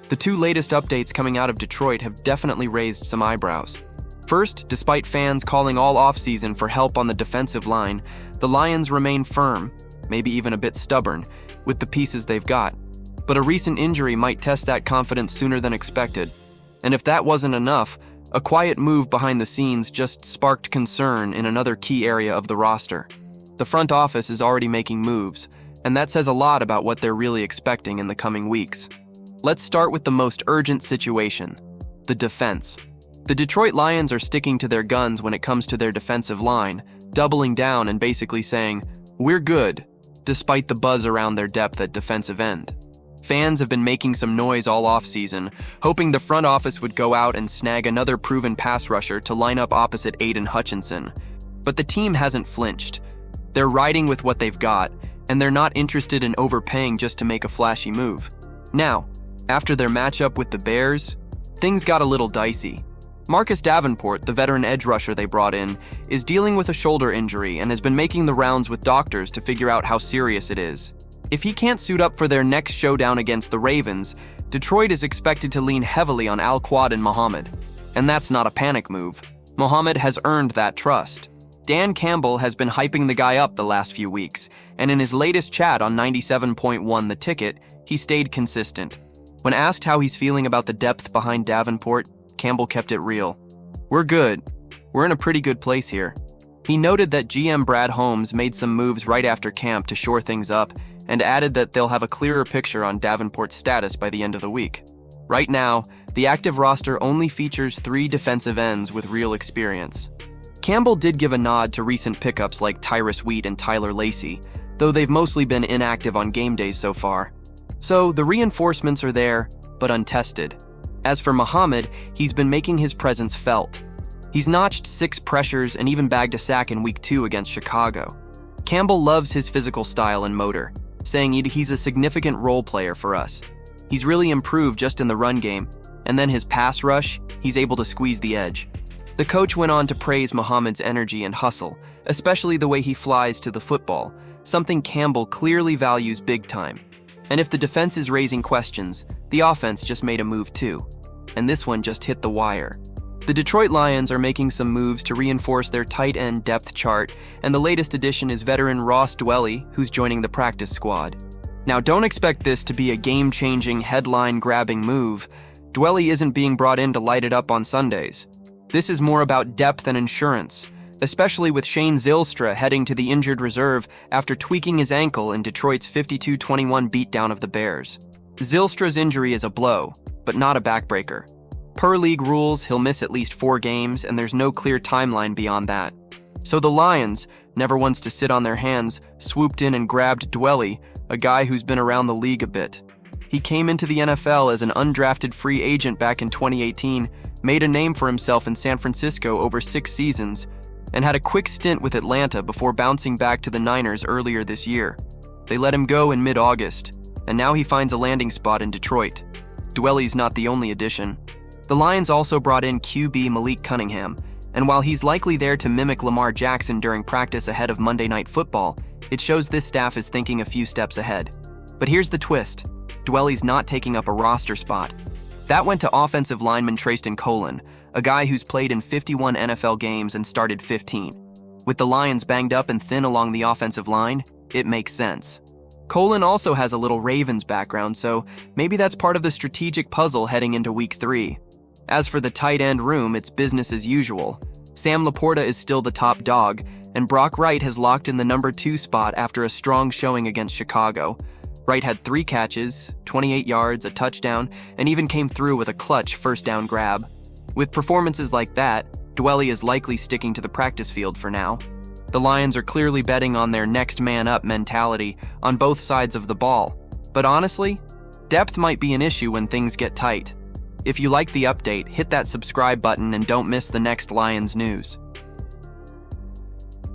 The two latest updates coming out of Detroit have definitely raised some eyebrows. First, despite fans calling all offseason for help on the defensive line, the Lions remain firm, maybe even a bit stubborn, with the pieces they've got. But a recent injury might test that confidence sooner than expected. And if that wasn't enough, a quiet move behind the scenes just sparked concern in another key area of the roster. The front office is already making moves, and that says a lot about what they're really expecting in the coming weeks. Let's start with the most urgent situation, the defense. The Detroit Lions are sticking to their guns when it comes to their defensive line, doubling down and basically saying, "We're good," despite the buzz around their depth at defensive end. Fans have been making some noise all offseason, hoping the front office would go out and snag another proven pass rusher to line up opposite Aiden Hutchinson. But the team hasn't flinched. They're riding with what they've got, and they're not interested in overpaying just to make a flashy move. Now, after their matchup with the Bears, things got a little dicey. Marcus Davenport, the veteran edge rusher they brought in, is dealing with a shoulder injury and has been making the rounds with doctors to figure out how serious it is. If he can't suit up for their next showdown against the Ravens, Detroit is expected to lean heavily on Al-Quad Muhammad. And that's not a panic move. Muhammad has earned that trust. Dan Campbell has been hyping the guy up the last few weeks, and in his latest chat on 97.1 The Ticket, he stayed consistent. When asked how he's feeling about the depth behind Davenport, Campbell kept it real. "We're good. We're in a pretty good place here." He noted that GM Brad Holmes made some moves right after camp to shore things up and added that they'll have a clearer picture on Davenport's status by the end of the week. Right now, the active roster only features 3 defensive ends with real experience. Campbell did give a nod to recent pickups like Tyrus Wheat and Tyler Lacey, though they've mostly been inactive on game days so far. So the reinforcements are there, but untested. As for Muhammad, he's been making his presence felt. He's notched 6 pressures and even bagged a sack in Week 2 against Chicago. Campbell loves his physical style and motor, saying he's a significant role player for us. He's really improved just in the run game, and then his pass rush, he's able to squeeze the edge. The coach went on to praise Muhammad's energy and hustle, especially the way he flies to the football, something Campbell clearly values big time. And if the defense is raising questions, the offense just made a move too. And this one just hit the wire. The Detroit Lions are making some moves to reinforce their tight end depth chart, and the latest addition is veteran Ross Dwelley, who's joining the practice squad. Now, don't expect this to be a game-changing, headline-grabbing move. Dwelley isn't being brought in to light it up on Sundays. This is more about depth and insurance, especially with Shane Zylstra heading to the injured reserve after tweaking his ankle in Detroit's 52-21 beatdown of the Bears. Zylstra's injury is a blow, but not a backbreaker. Per league rules, he'll miss at least 4 games, and there's no clear timeline beyond that. So the Lions, never ones to sit on their hands, swooped in and grabbed Dwelley, a guy who's been around the league a bit. He came into the NFL as an undrafted free agent back in 2018, made a name for himself in San Francisco over 6 seasons, and had a quick stint with Atlanta before bouncing back to the Niners earlier this year. They let him go in mid-August, and now he finds a landing spot in Detroit. Dwelley's not the only addition. The Lions also brought in QB Malik Cunningham, and while he's likely there to mimic Lamar Jackson during practice ahead of Monday Night Football, it shows this staff is thinking a few steps ahead. But here's the twist. Dwelley's not taking up a roster spot. That went to offensive lineman Trayston Colon, a guy who's played in 51 NFL games and started 15. With the Lions banged up and thin along the offensive line, it makes sense. Colon also has a little Ravens background, so maybe that's part of the strategic puzzle heading into Week 3. As for the tight end room, it's business as usual. Sam Laporta is still the top dog, and Brock Wright has locked in the number 2 spot after a strong showing against Chicago. Wright had 3 catches, 28 yards, a touchdown, and even came through with a clutch first down grab. With performances like that, Dwelley is likely sticking to the practice field for now. The Lions are clearly betting on their next man up mentality on both sides of the ball. But honestly, depth might be an issue when things get tight. If you like the update, hit that subscribe button and don't miss the next Lions news.